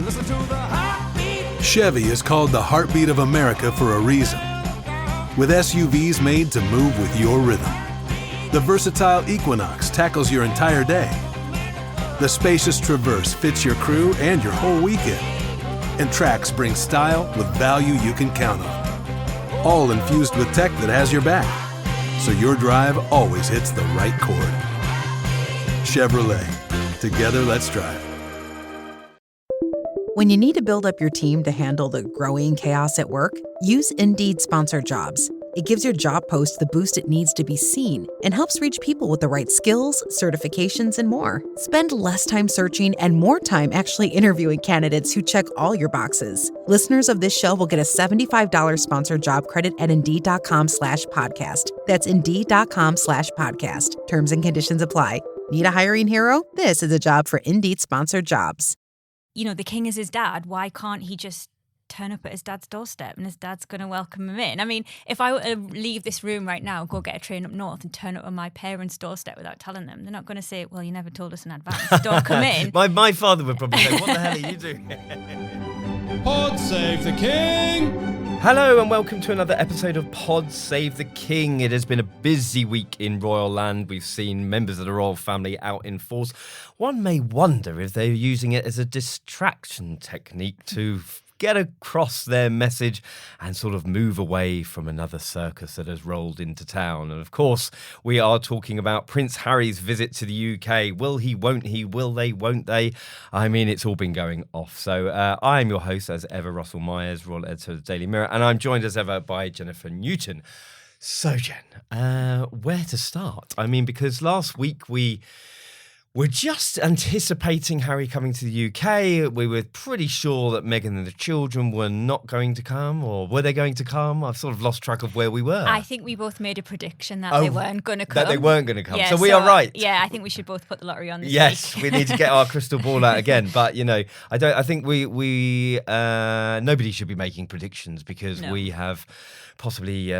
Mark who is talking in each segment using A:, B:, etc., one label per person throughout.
A: Listen to the heartbeat.
B: Chevy is called the heartbeat of America for a reason. With SUVs made to move with your rhythm. The versatile Equinox tackles your entire day. The spacious Traverse fits your crew and your whole weekend. And Trax brings style with value you can count on. All infused with tech that has your back, so your drive always hits the right chord. Chevrolet. Together, let's drive.
C: When you need to build up your team to handle the growing chaos at work, use Indeed Sponsored Jobs. It gives your job post the boost it needs to be seen and helps reach people with the right skills, certifications, and more. Spend less time searching and more time actually interviewing candidates who check all your boxes. Listeners of this show will get a $75 sponsored job credit at Indeed.com/podcast. That's Indeed.com/podcast. Terms and conditions apply. Need a hiring hero? This is a job for Indeed Sponsored Jobs.
D: You know, the king is his dad. Why can't he just turn up at his dad's doorstep and his dad's going to welcome him in? I mean, if I were to leave this room right now, go get a train up north and turn up at my parents' doorstep without telling them, they're not going to say, well, you never told us in advance. Don't come in.
E: My father would probably say, what the hell are you doing?
A: Pod save the king.
E: Hello and welcome to another episode of Pod Save the King. It has been a busy week in royal land. We've seen members of the royal family out in force. One may wonder if they're using it as a distraction technique to get across their message and sort of move away from another circus that has rolled into town. And of course, we are talking about Prince Harry's visit to the UK. Will he, won't he, will they, won't they? I mean, it's all been going off. So I am your host, as ever, Russell Myers, royal editor of the Daily Mirror, and I'm joined as ever by Jennifer Newton. So, Jen, where to start? I mean, because last week we're just anticipating Harry coming to the UK. We were pretty sure that Meghan and the children were not going to come, or were they going to come? I've sort of lost track of where we were.
D: I think we both made a prediction that they weren't going to come.
E: That they weren't going to come.
D: Yeah,
E: so we are right.
D: Yeah, I think we should both put the lottery on this
E: Yes,
D: week.
E: we need to get our crystal ball out again. But, you know, I think we nobody should be making predictions because we have possibly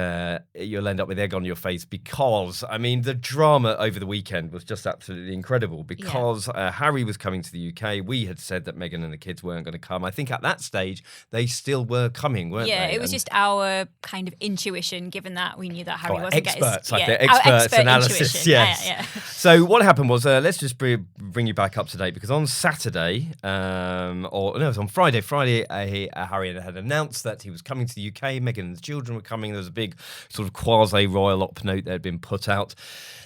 E: you'll end up with egg on your face because, I mean, the drama over the weekend was just absolutely incredible because Harry was coming to the UK. We had said that Meghan and the kids weren't going to come. I think at that stage, they still were coming, weren't they?
D: Yeah, it was just our kind of intuition, given that we knew that Harry wasn't
E: experts,
D: getting
E: his... Experts analysis,
D: intuition.
E: yes.
D: Yeah.
E: So what happened was, let's just bring you back up to date because on Saturday, it was on Friday. Harry had announced that he was coming to the UK. Meghan and the children were coming. There was a big sort of quasi-royal op note that had been put out.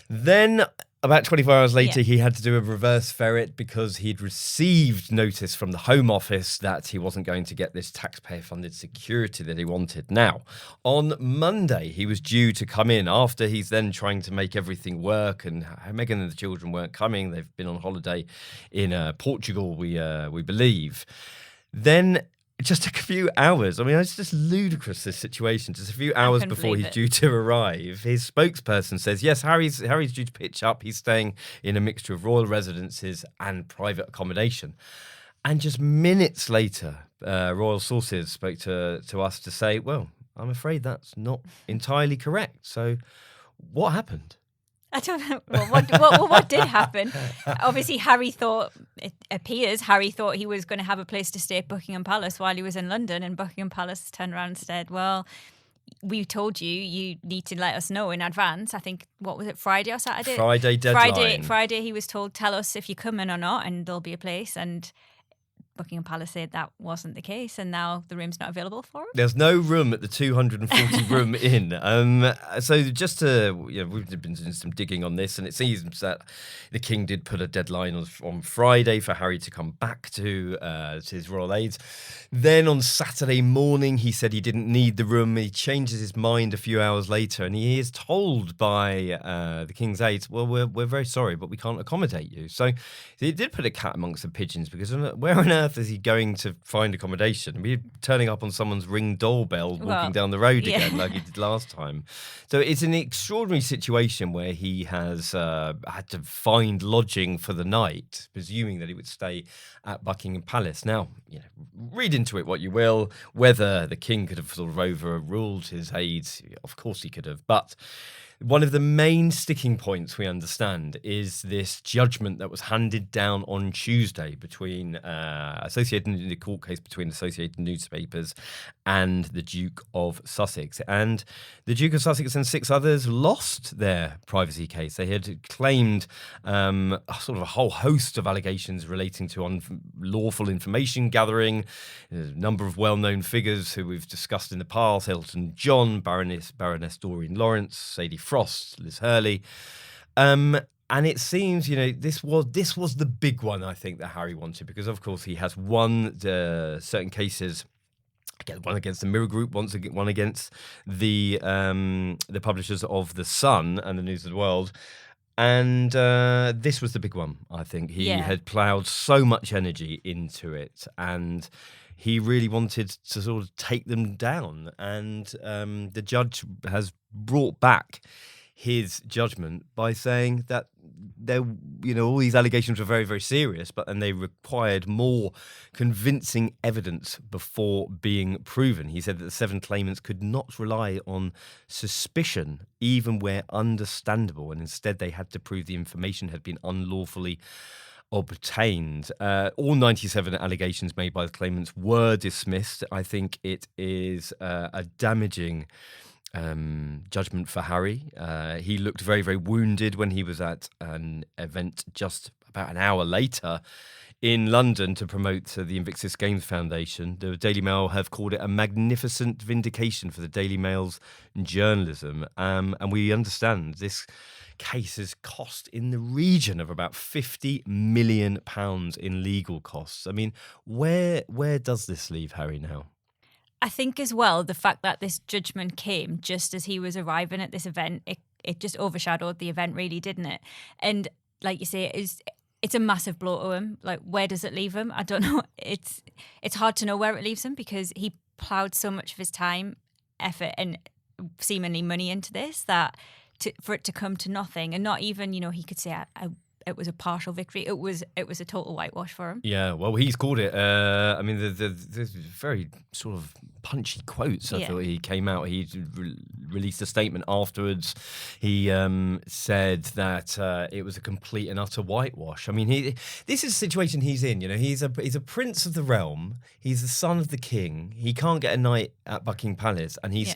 E: Then, about 24 hours later, he had to do a reverse ferret because he'd received notice from the Home Office that he wasn't going to get this taxpayer-funded security that he wanted. Now, on Monday, he was due to come in after he's then trying to make everything work, and Meghan and the children weren't coming. They've been on holiday in Portugal, we believe. Then it just took a few hours. I mean, it's just ludicrous, this situation. Just a few hours before he's due to arrive, his spokesperson says, yes, Harry's due to pitch up. He's staying in a mixture of royal residences and private accommodation. And just minutes later, royal sources spoke to us to say, well, I'm afraid that's not entirely correct. So what happened?
D: I don't know. Well, what did happen? Obviously, it appears Harry thought he was going to have a place to stay at Buckingham Palace while he was in London, and Buckingham Palace turned around and said, well, we told you need to let us know in advance. I think, what was it, Friday or Saturday?
E: Friday deadline.
D: Friday he was told, tell us if you're coming or not, and there'll be a place. And Buckingham Palace said that wasn't the case, and now the room's not available for him.
E: There's no room at the 240 room inn. So just to, we've been doing some digging on this, and it seems that the King did put a deadline on Friday for Harry to come back to his royal aids. Then on Saturday morning, he said he didn't need the room. He changes his mind a few hours later, and he is told by the King's aides, well, we're very sorry, but we can't accommodate you. So he did put a cat amongst the pigeons, because where on earth is he going to find accommodation? I mean, turning up on someone's Ring doorbell, walking down the road again like he did last time. So it's an extraordinary situation where he has had to find lodging for the night, presuming that he would stay at Buckingham Palace. Now, read into it what you will. Whether the King could have sort of overruled his aides, of course he could have. But one of the main sticking points, we understand, is this judgment that was handed down on Tuesday between the court case between Associated Newspapers and the Duke of Sussex. And the Duke of Sussex and 6 others lost their privacy case. They had claimed sort of a whole host of allegations relating to unlawful information gathering. There's a number of well-known figures who we've discussed in the past: Elton John, Baroness Doreen Lawrence, Sadie Frost, Liz Hurley. And it seems, this was the big one, I think, that Harry wanted, because, of course, he has won certain cases. One against the Mirror Group, one against the publishers of The Sun and the News of the World. And this was the big one, I think. He had ploughed so much energy into it, and he really wanted to sort of take them down. And the judge has brought back his judgment by saying that all these allegations were very, very serious, and they required more convincing evidence before being proven. He said that the 7 claimants could not rely on suspicion, even where understandable, and instead they had to prove the information had been unlawfully obtained. All 97 allegations made by the claimants were dismissed. I think it is a damaging judgment for Harry. He looked very, very wounded when he was at an event just about an hour later in London to promote the Invictus Games Foundation. The Daily Mail have called it a magnificent vindication for the Daily Mail's journalism. And we understand this case has cost in the region of about £50 million in legal costs. I mean, where does this leave Harry now?
D: I think as well, the fact that this judgment came just as he was arriving at this event, it just overshadowed the event, really, didn't it? And like you say, it's a massive blow to him. Like, where does it leave him? I don't know. It's hard to know where it leaves him, because he ploughed so much of his time, effort, and seemingly money into this that for it to come to nothing, and not even, he could say it was a partial victory. It was a total whitewash for him.
E: Yeah, well, he's called it. There's very sort of punchy quotes. I thought he came out. He released a statement afterwards. He said that it was a complete and utter whitewash. I mean, this is a situation he's in. He's a prince of the realm. He's the son of the king. He can't get a night at Buckingham Palace, and he's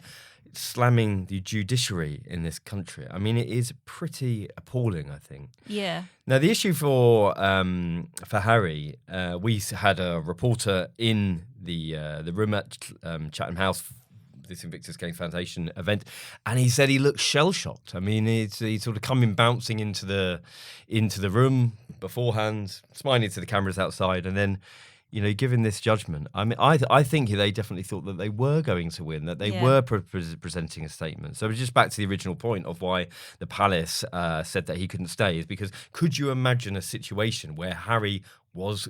E: slamming the judiciary in this country. I mean, it is pretty appalling, I think.
D: Yeah.
E: Now, the issue for Harry, we had a reporter in the room at Chatham House, this Invictus Games Foundation event, and he said he looked shell-shocked. I mean, he'd sort of come in bouncing into the room beforehand, smiling to the cameras outside, and then given this judgment, I mean, I think they definitely thought that they were going to win, that they were presenting a statement. So just back to the original point of why the palace said that he couldn't stay, is because could you imagine a situation where Harry was,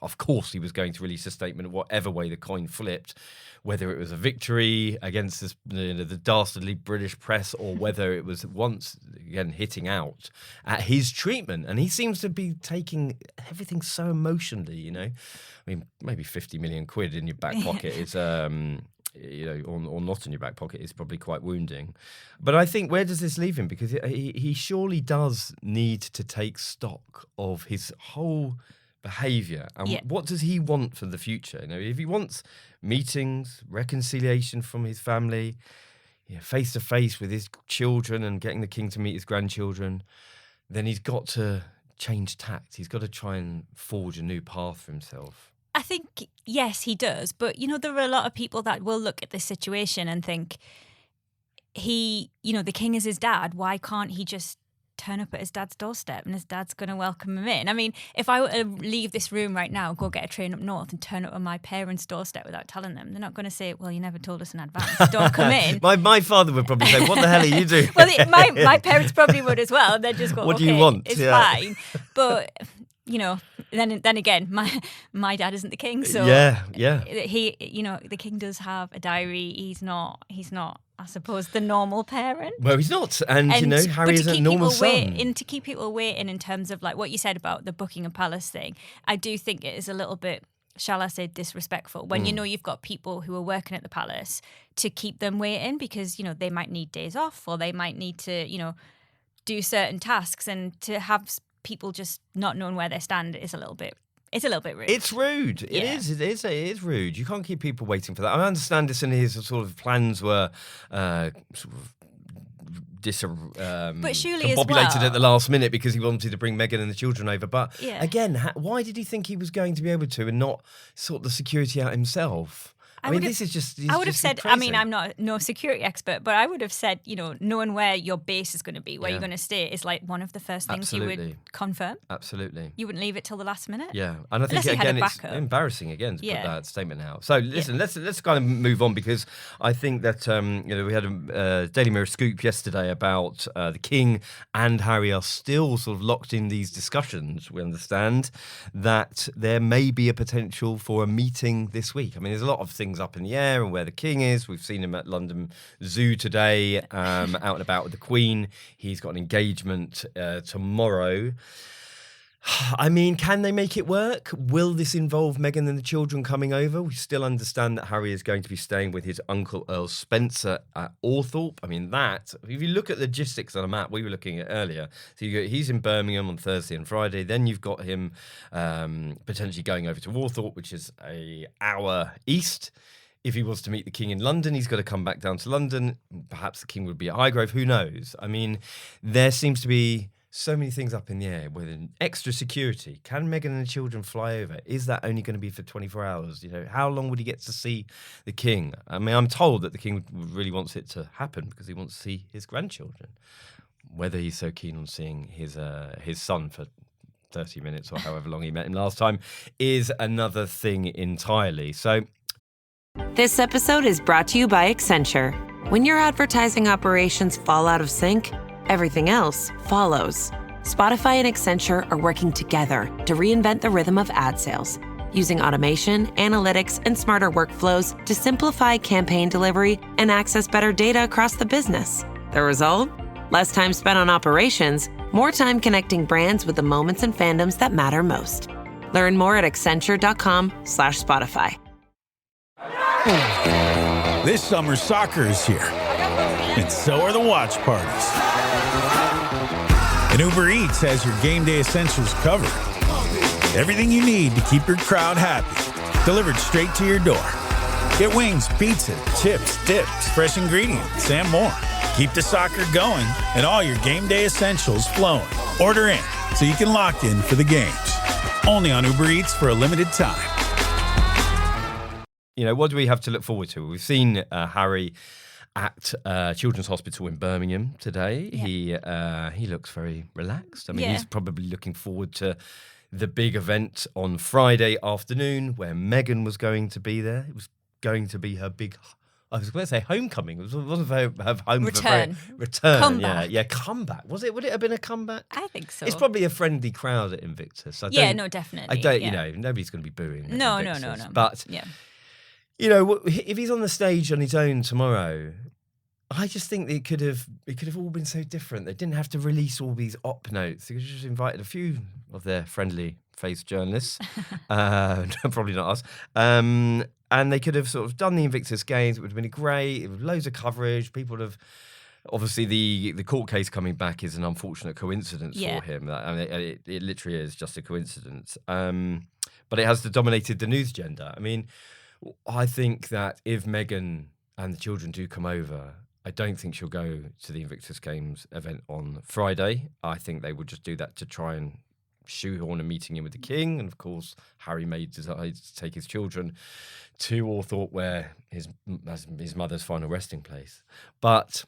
E: of course, he was going to release a statement whatever way the coin flipped, whether it was a victory against the dastardly British press, or whether it was once again hitting out at his treatment. And he seems to be taking everything so emotionally, I mean, maybe 50 million quid in your back pocket is or not in your back pocket is probably quite wounding. But I think, where does this leave him? Because he surely does need to take stock of his whole behaviour, and what does he want for the future? If he wants meetings, reconciliation from his family, face to face with his children, and getting the king to meet his grandchildren, then he's got to change tact. He's got to try and forge a new path for himself.
D: I think, yes, he does. But, there are a lot of people that will look at this situation and think, the king is his dad. Why can't he just turn up at his dad's doorstep and his dad's going to welcome him in? I mean, if I were to leave this room right now, go get a train up north and turn up on my parents' doorstep without telling them, they're not going to say, well, you never told us in advance, don't come in.
E: my father would probably say, what the hell are you doing?
D: Well, my parents probably would as well. They'd just go,
E: what
D: okay,
E: do you want?
D: It's fine. But, then again, my dad isn't the king, so he, the king does have a diary. He's not, I suppose, the normal parent.
E: Well, he's not, and Harry is a normal son.
D: And to keep people waiting, in terms of like what you said about the Buckingham Palace thing, I do think it is a little bit shall I say, disrespectful when you know you've got people who are working at the palace to keep them waiting because, they might need days off or they might need to, do certain tasks, and to have people just not knowing where they stand is a little bit rude.
E: It's rude. It is rude. You can't keep people waiting for that. I understand this, and his sort of plans were sort of
D: but surely as
E: combobulated
D: well,
E: at the last minute because he wanted to bring Meghan and the children over. But
D: Yeah.
E: again, why did he think he was going to be able to and not sort the security out himself? I mean, this is just.
D: I would have
E: just
D: said.
E: crazy.
D: I mean, I'm not no security expert, but I would have said, knowing where your base is going to be, where you're going to stay, is like one of the first things you
E: Absolutely.
D: would confirm.
E: Absolutely.
D: You wouldn't leave it till the last minute.
E: Yeah, and I think
D: Unless he had
E: again
D: a
E: it's
D: backup.
E: embarrassing again to put
D: Yeah.
E: that statement out. So listen, let's kind of move on because I think that we had a Daily Mirror scoop yesterday about the King and Harry are still sort of locked in these discussions. We understand that there may be a potential for a meeting this week. I mean, there's a lot of things up in the air and where the King is. We've seen him at London Zoo today, out and about with the Queen. He's got an engagement tomorrow. I mean, can they make it work? Will this involve Meghan and the children coming over? We still understand that Harry is going to be staying with his uncle Earl Spencer at Orthorpe. I mean, if you look at the logistics on a map we were looking at earlier, so he's in Birmingham on Thursday and Friday. Then you've got him potentially going over to Orthorpe, which is an hour east. If he was to meet the King in London, he's got to come back down to London. Perhaps the King would be at Highgrove. Who knows? I mean, there seems to be so many things up in the air with an extra security. Can Meghan and the children fly over? Is that only going to be for 24 hours? How long would he get to see the King? I mean, I'm told that the King really wants it to happen because he wants to see his grandchildren. Whether he's so keen on seeing his son for 30 minutes or however long he met him last time is another thing entirely. So
F: This episode is brought to you by Accenture. When your advertising operations fall out of sync, everything else follows. Spotify and Accenture are working together to reinvent the rhythm of ad sales, using automation, analytics, and smarter workflows to simplify campaign delivery and access better data across the business. The result? Less time spent on operations, more time connecting brands with the moments and fandoms that matter most. Learn more at accenture.com/Spotify.
G: This summer, soccer is here, and so are the watch parties. And Uber Eats has your game day essentials covered. Everything you need to keep your crowd happy, delivered straight to your door. Get wings, pizza, chips, dips, fresh ingredients, and more. Keep the soccer going and all your game day essentials flowing. Order in so you can lock in for the games. Only on Uber Eats for a limited time.
E: what do we have to look forward to? We've seen Harry at Children's Hospital in Birmingham today.
D: Yeah.
E: He looks very relaxed. I mean,
D: Yeah.
E: he's probably looking forward to the big event on Friday afternoon where Meghan was going to be there. It was going to be her big, I was going to say homecoming. It wasn't her home
D: Return.
E: Return.
D: Comeback.
E: Yeah, comeback. Would it have been a comeback?
D: I think so.
E: It's probably a friendly crowd at Invictus.
D: Definitely.
E: I don't,
D: yeah.
E: nobody's going to be booing. at
D: No.
E: Invictus. But
D: Yeah.
E: if he's on the stage on his own tomorrow, I just think it could have all been so different. They didn't have to release all these op notes. They could have just invited a few of their friendly faced journalists, probably not us, and they could have sort of done the Invictus Games. It would have been great. It was loads of coverage. People would have. Obviously, the court case coming back is an unfortunate coincidence for him. I mean, it literally is just a coincidence. But it has dominated the news agenda. I mean, I think that if Meghan and the children do come over, I don't think she'll go to the Invictus Games event on Friday. I think they would just do that to try and shoehorn a meeting in with the King. And of course, Harry may decide to take his children to Orthorpe, where his mother's final resting place. But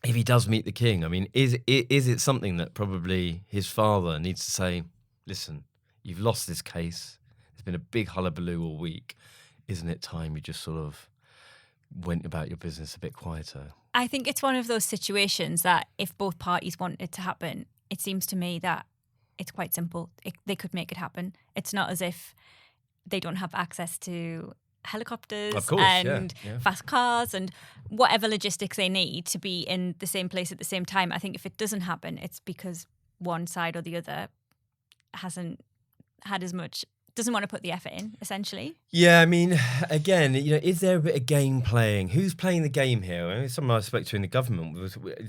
E: if he does meet the King, I mean, is it something that probably his father needs to say, listen, you've lost this case. There's been a big hullabaloo all week. Isn't it time you just sort of went about your business a bit quieter?
D: I think it's one of those situations that if both parties want it to happen, it seems to me that it's quite simple. They could make it happen. It's not as if they don't have access to helicopters
E: Of course,
D: and
E: yeah.
D: fast cars and whatever logistics they need to be in the same place at the same time. I think if it doesn't happen, it's because one side or the other hasn't had as much doesn't want to put the effort in, essentially.
E: Yeah, I mean, again, is there a bit of game playing? Who's playing the game here? I mean, someone I spoke to in the government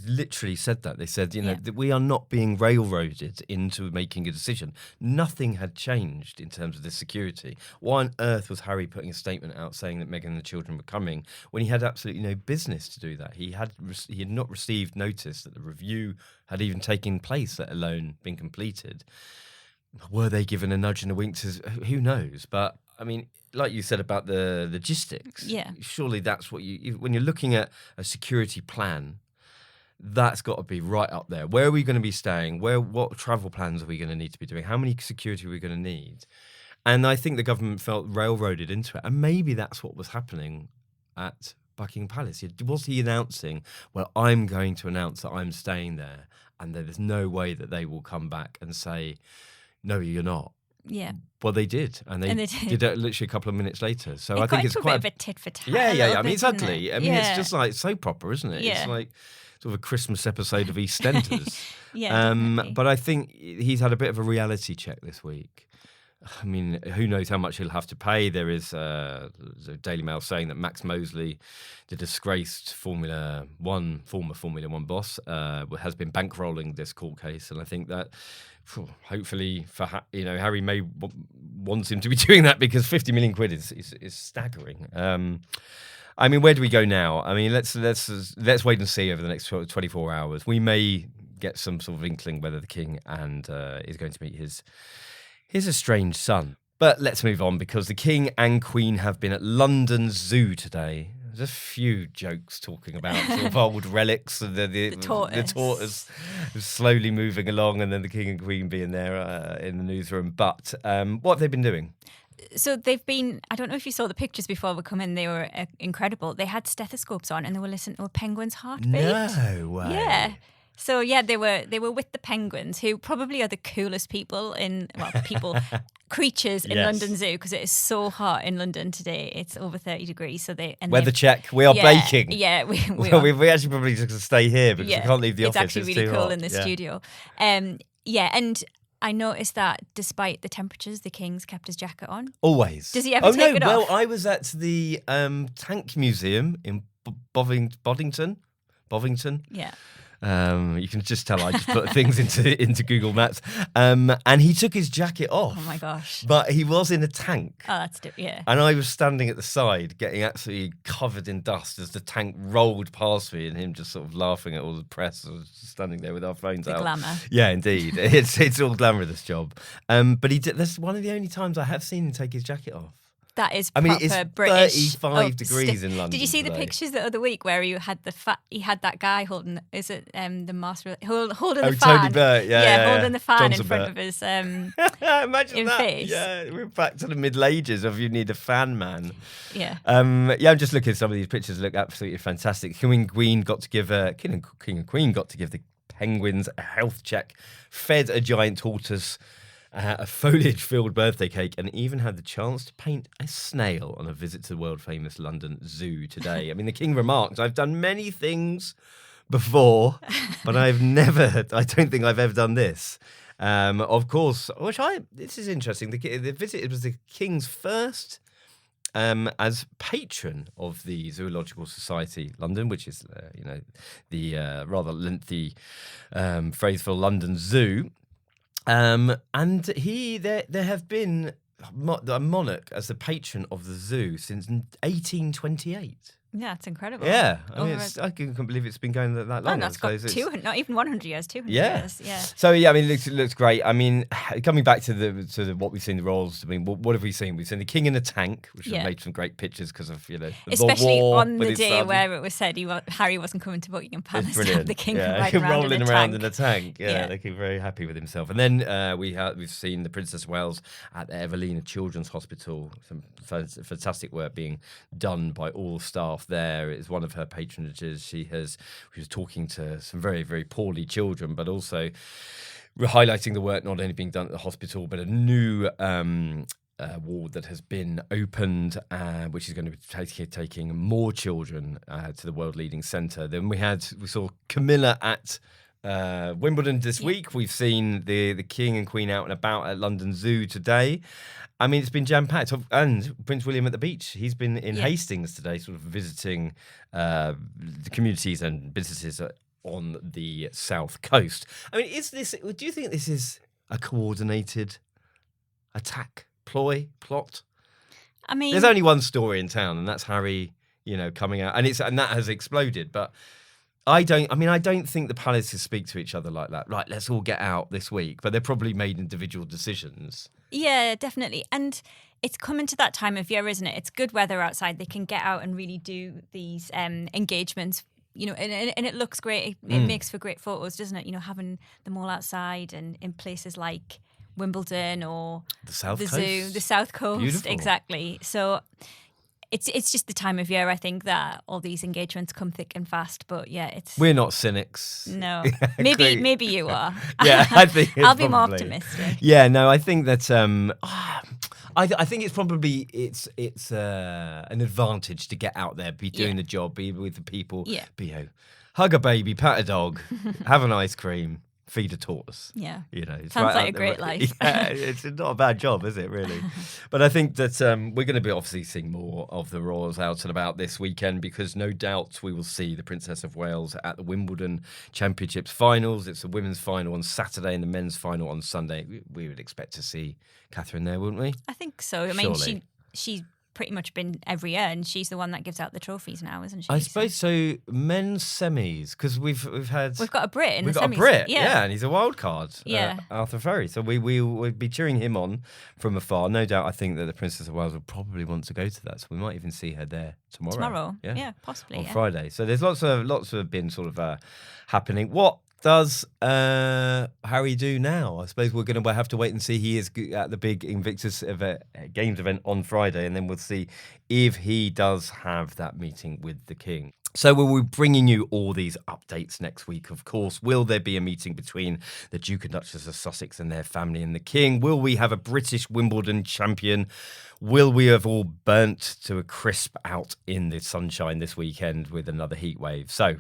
E: literally said that. They said, that we are not being railroaded into making a decision. Nothing had changed in terms of the security. Why on earth was Harry putting a statement out saying that Meghan and the children were coming when he had absolutely no business to do that? He had not received notice that the review had even taken place, let alone been completed. Were they given a nudge and a wink? Who knows? But I mean, like you said about the logistics, surely that's what when you're looking at a security plan, that's got to be right up there. Where are we going to be staying? What travel plans are we going to need to be doing? How many security are we going to need? And I think the government felt railroaded into it, and maybe that's what was happening at Buckingham Palace. Was he announcing, well, I'm going to announce that I'm staying there, and there's no way that they will come back and say, no, you're not.
D: Yeah.
E: Well, they did, and they did it literally a couple of minutes later. So I think it's
D: quite
E: quite
D: a bit of a tit for tat.
E: Yeah. I mean, it's ugly. I mean, it's just like soap opera, isn't it?
D: Yeah.
E: It's like sort of a Christmas episode of EastEnders.
D: Definitely.
E: But I think he's had a bit of a reality check this week. I mean, who knows how much he'll have to pay? There is the Daily Mail saying that Max Mosley, the disgraced former Formula One boss, has been bankrolling this court case, and I think that hopefully for Harry may wants him to be doing that, because 50 million quid is staggering. I mean, where do we go now? I mean, let's wait and see over the next 24 hours. We may get some sort of inkling whether the king is going to meet his estranged son. But let's move on, because the King and Queen have been at London Zoo today. There's a few jokes talking about sort of old relics, and the tortoise slowly moving along, and then the King and Queen being there in the newsroom. But what have they been doing?
D: So they've been, I don't know if you saw the pictures before we come in, they were incredible. They had stethoscopes on and they were listening to a penguin's heartbeat.
E: No way.
D: Yeah. So yeah, they were with the penguins, who probably are the coolest creatures in London Zoo, because it is so hot in London today. It's over 30 degrees. So weather
E: check. We are baking.
D: Yeah, we
E: actually probably just stay here because we can't leave the office.
D: It's actually really cool
E: hot
D: in the studio. And I noticed that despite the temperatures, the King's kept his jacket on.
E: Always.
D: Does he ever take it off?
E: Well, I was at the Tank Museum in Bovington.
D: Yeah.
E: You can just tell I just put things into Google Maps. And he took his jacket off.
D: Oh my gosh.
E: But he was in a tank.
D: Oh, that's yeah.
E: And I was standing at the side getting absolutely covered in dust as the tank rolled past me, and him just sort of laughing at all the press. I was just standing there with our phones out.
D: Glamour.
E: Yeah, indeed. It's all glamour, this job. But that's one of the only times I have seen him take his jacket off.
D: That is
E: I
D: proper
E: mean, it's
D: British.
E: 35 degrees in London.
D: Did you see the pictures the other week where he had that guy holding? Is it the master holding the fan?
E: Tony Burt,
D: holding the fan
E: Johnson
D: in front
E: Burt.
D: of his
E: Imagine that.
D: face.
E: Yeah, we're back to the Middle Ages of you need a fan man.
D: Yeah.
E: I'm just looking at some of these pictures. Look absolutely fantastic. King and Queen got to give the penguins a health check, fed a giant tortoise a foliage-filled birthday cake, and even had the chance to paint a snail on a visit to the world-famous London Zoo today. I mean, the King remarked, "I've done many things before, but I don't think I've ever done this." Of course, this is interesting. The visit was the King's first as patron of the Zoological Society London, which is, the rather lengthy phrase for London Zoo. And there have been a monarch as the patron of the zoo since 1828.
D: Yeah, it's incredible.
E: Yeah, I mean, I can't believe it's been going that long.
D: And that's got 200, not even 100 years, 200 years. Yeah.
E: So yeah, I mean, it looks great. I mean, coming back to what we've seen the royals. I mean, what have we seen? We've seen the King in a tank, which has made some great pictures because of
D: especially
E: the war
D: on the day
E: son.
D: where it was said Harry wasn't coming to Buckingham Palace.
E: Brilliant.
D: The King
E: rolling around in a tank. Yeah,
D: Yeah.
E: they keep very happy with himself. And then we've seen the Princess of Wales at the Evelina Children's Hospital. Some fantastic work being done by all staff there. It's one of her patronages. She was talking to some very, very poorly children, but also highlighting the work not only being done at the hospital, but a new ward that has been opened, which is going to be taking more children to the world leading centre. Then we saw Camilla at Wimbledon this week. We've seen the King and Queen out and about at London Zoo today. I mean, it's been jam-packed. And Prince William at the beach. He's been in Hastings today, sort of visiting the communities and businesses on the south coast. I mean, do you think this is a coordinated attack, plot?
D: I mean,
E: there's only one story in town, and that's Harry, coming out, and that has exploded. But I don't think the palaces speak to each other like that. Right, let's all get out this week. But they're probably made individual decisions.
D: Yeah, definitely. And it's coming to that time of year, isn't it? It's good weather outside. They can get out and really do these engagements, and it looks great. It makes for great photos, doesn't it? Having them all outside and in places like Wimbledon or
E: the South Coast.
D: Zoo, the South Coast.
E: Beautiful.
D: Exactly. So it's just the time of year, I think, that all these engagements come thick and fast. But yeah,
E: we're not cynics.
D: No, maybe you are.
E: Yeah, I think
D: I'll be more optimistic.
E: Yeah, no, I think that I think it's probably an advantage to get out there, be doing the job, be with the people, hug a baby, pat a dog, have an ice cream. Feed a tortoise.
D: Yeah.
E: It's
D: sounds
E: right
D: like a great life.
E: Yeah, it's not a bad job, is it, really? But I think that we're going to be obviously seeing more of the royals out and about this weekend, because no doubt we will see the Princess of Wales at the Wimbledon Championships finals. It's the women's final on Saturday and the men's final on Sunday. We would expect to see Catherine there, wouldn't we?
D: I think so. I mean, she's pretty much been every year, and she's the one that gives out the trophies now, isn't she?
E: I suppose so. Men's semis, because we've
D: got a Brit in the semis.
E: We've got a Brit, yeah, and he's a wild card.
D: Yeah,
E: Arthur Ferry. So we will be cheering him on from afar. No doubt, I think that the Princess of Wales will probably want to go to that, so we might even see her there tomorrow.
D: Yeah, possibly
E: on Friday. So there's lots of been sort of happening. What does Harry do now? I suppose we're going to have to wait and see. He is at the big Invictus Games event on Friday, and then we'll see if he does have that meeting with the King. So we'll be bringing you all these updates next week, of course. Will there be a meeting between the Duke and Duchess of Sussex and their family and the King? Will we have a British Wimbledon champion? Will we have all burnt to a crisp out in the sunshine this weekend with another heat wave? So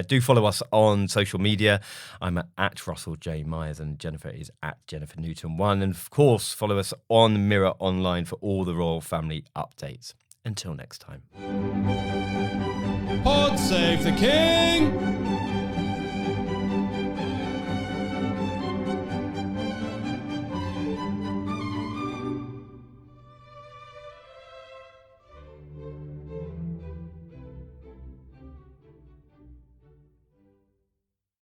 E: do follow us on social media. I'm at Russell J. Myers and Jennifer is at Jennifer Newton1. And of course, follow us on Mirror Online for all the royal family updates. Until next time.
A: Pod save the King!